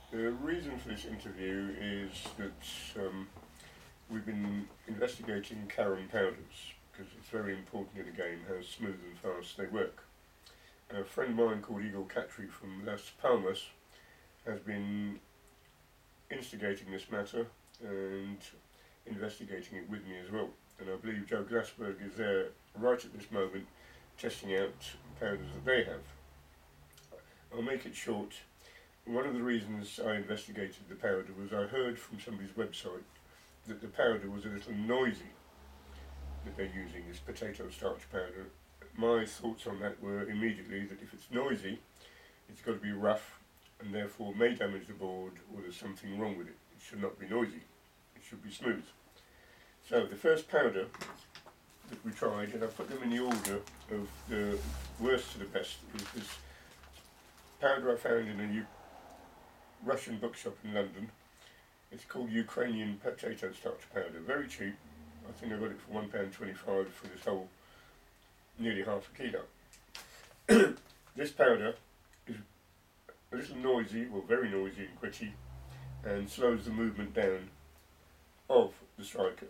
The reason for this interview is that we've been investigating Carrom Powders because it's very important in the game how smooth and fast they work. A friend of mine called Igor Katri from Las Palmas has been instigating this matter and investigating it with me as well. And I believe Joe Glassberg is there right at this moment testing out powders that they have. I'll make it short. One of the reasons I investigated the powder was I heard from somebody's website that the powder was a little noisy that they're using, this potato starch powder. My thoughts on that were immediately that if it's noisy, it's got to be rough and therefore may damage the board, or there's something wrong with it. It should not be noisy, it should be smooth. So the first powder that we tried, and I put them in the order of the worst to the best, is this powder I found in a Russian bookshop in London. It's called Ukrainian potato starch powder, very cheap. I think I got it for £1.25 for this whole nearly half a kilo. This powder is a little noisy, well very noisy and gritty, and slows the movement down of the striker.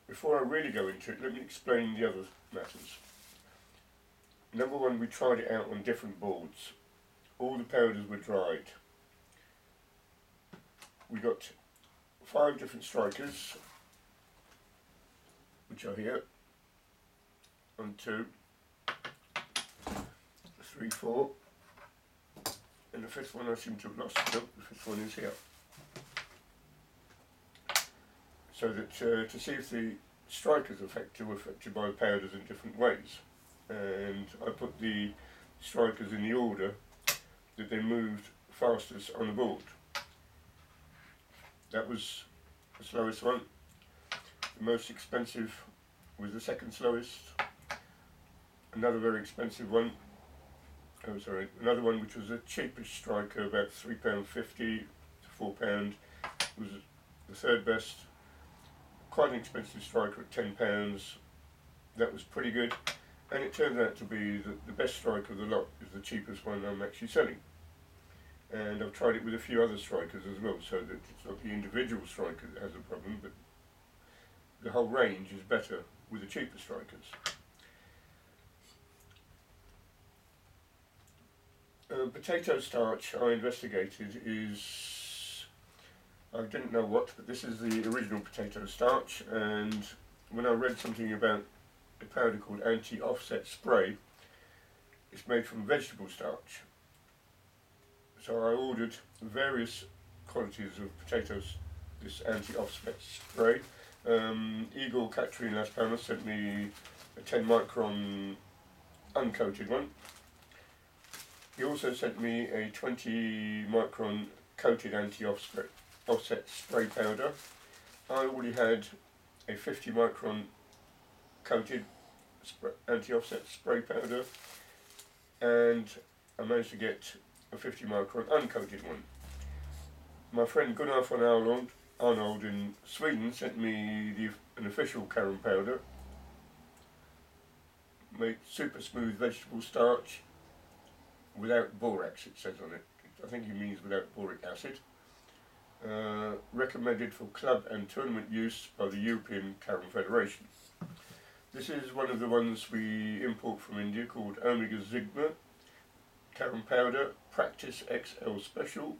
Before I really go into it, let me explain the other matters. Number one, we tried it out on different boards. All the powders were dried. We got 5 different strikers, which are here. 1, 2, 3, 4, and the 5th one I seem to have lost. No, the 5th one is here. So that to see if the strikers were affected by powders in different ways. And I put the strikers in the order that they moved fastest on the board. That was the slowest one. The most expensive was the second slowest. Another very expensive one, another one which was the cheapest striker, about £3.50 to £4, was the third best. Quite an expensive striker at £10, that was pretty good. And it turned out to be that the best striker of the lot is the cheapest one I'm actually selling. And I've tried it with a few other strikers as well, so that it's not the individual striker that has a problem, but the whole range is better with the cheaper strikers. Potato starch I investigated is, I didn't know what, but this is the original potato starch, and when I read something about a powder called anti-offset spray, it's made from vegetable starch. So I ordered various quantities of potatoes, this anti-offset spray. Igor Katri in Las Palmas sent me a 10 micron uncoated one. He also sent me a 20 micron coated anti-offset spray powder. I already had a 50 micron coated anti-offset spray powder, and I managed to get a 50 micron uncoated one. My friend Gunnar von Arnold in Sweden sent me an official Carrom powder, made super smooth vegetable starch without borax, it says on it. I think he means without boric acid. Recommended for club and tournament use by the European Carrom Federation. This is one of the ones we import from India called Omega Zigma Carrom Powder Practice XL Special.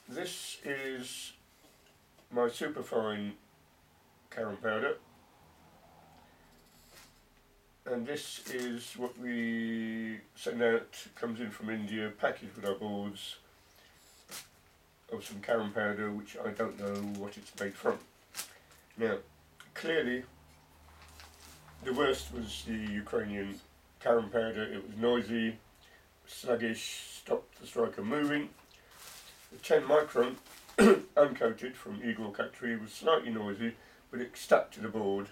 This is my superfine Carrom powder, and this is what we send out, comes in from India, packaged with our boards, of some Carrom powder which I don't know what it's made from. Now, clearly the worst was the Ukrainian Carrom powder. It was noisy, sluggish, stopped the striker moving. The 10 micron uncoated from Igor Katri was slightly noisy, but it stuck to the board,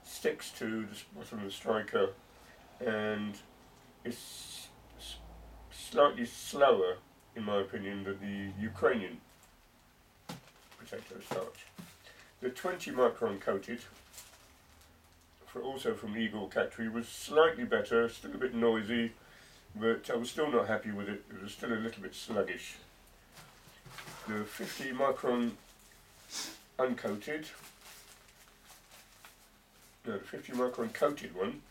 sticks to the bottom of the striker, and it's slightly slower, in my opinion, than the Ukrainian potato starch. The 20 micron coated, also from Igor Katri, was slightly better, still a bit noisy, but I was still not happy with it. It was still a little bit sluggish. The 50 micron uncoated, no, the 50 micron coated one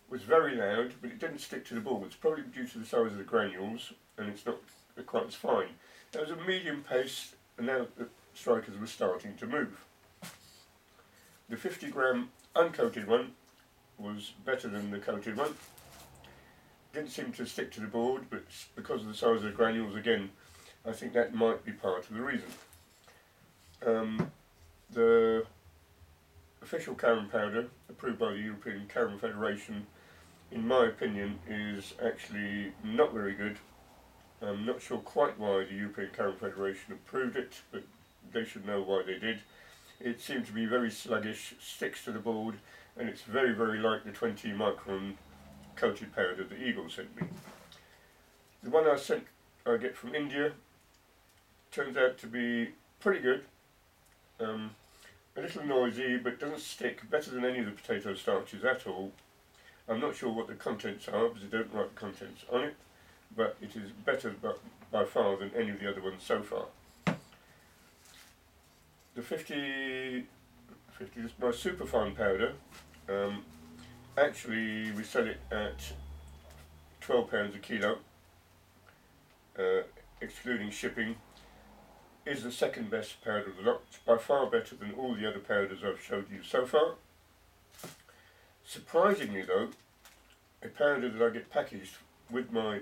was very loud, but it didn't stick to the boards, probably due to the size of the granules, and it's not quite as fine. There was a medium pace, and now the strikers were starting to move. The 50 gram uncoated one was better than the coated one. Didn't seem to stick to the board, but because of the size of the granules, again, I think that might be part of the reason. The official Carrom powder, approved by the European Carrom Federation, in my opinion, is actually not very good. I'm not sure quite why the European Carrom Federation approved it, but they should know why they did. It seemed to be very sluggish, sticks to the board, and it's very, very like the 20 micron coated powder that Eagle sent me. The one I get from India turns out to be pretty good. A little noisy, but doesn't stick, better than any of the potato starches at all. I'm not sure what the contents are because they don't write the contents on it, but it is better by far than any of the other ones so far. The 50 is my superfine powder. Actually, we sell it at £12 a kilo, excluding shipping. Is the second best powder of the lot. It's by far better than all the other powders I've showed you so far. Surprisingly though, a powder that I get packaged with my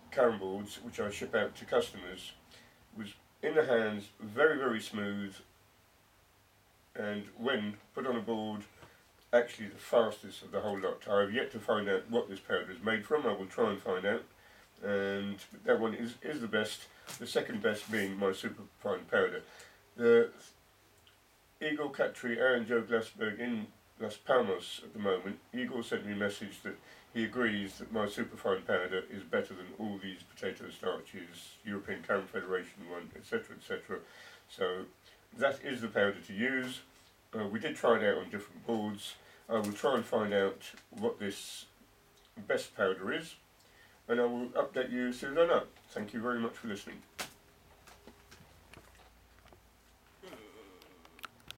Carrom Boards, which I ship out to customers, was in the hands very, very smooth, and when put on a board, actually the fastest of the whole lot. I have yet to find out what this powder is made from. I will try and find out, and that one is the best. The second best being my superfine powder. The Eagle Cattery and Joe Glassberg in Las Palmas at the moment. Eagle sent me a message that he agrees that my superfine powder is better than all these potato starches, European Carrom Federation one, etc., etc. So that is the powder to use. We did try it out on different boards. I will try and find out what this best powder is, and I will update you as soon as I know. Thank you very much for listening.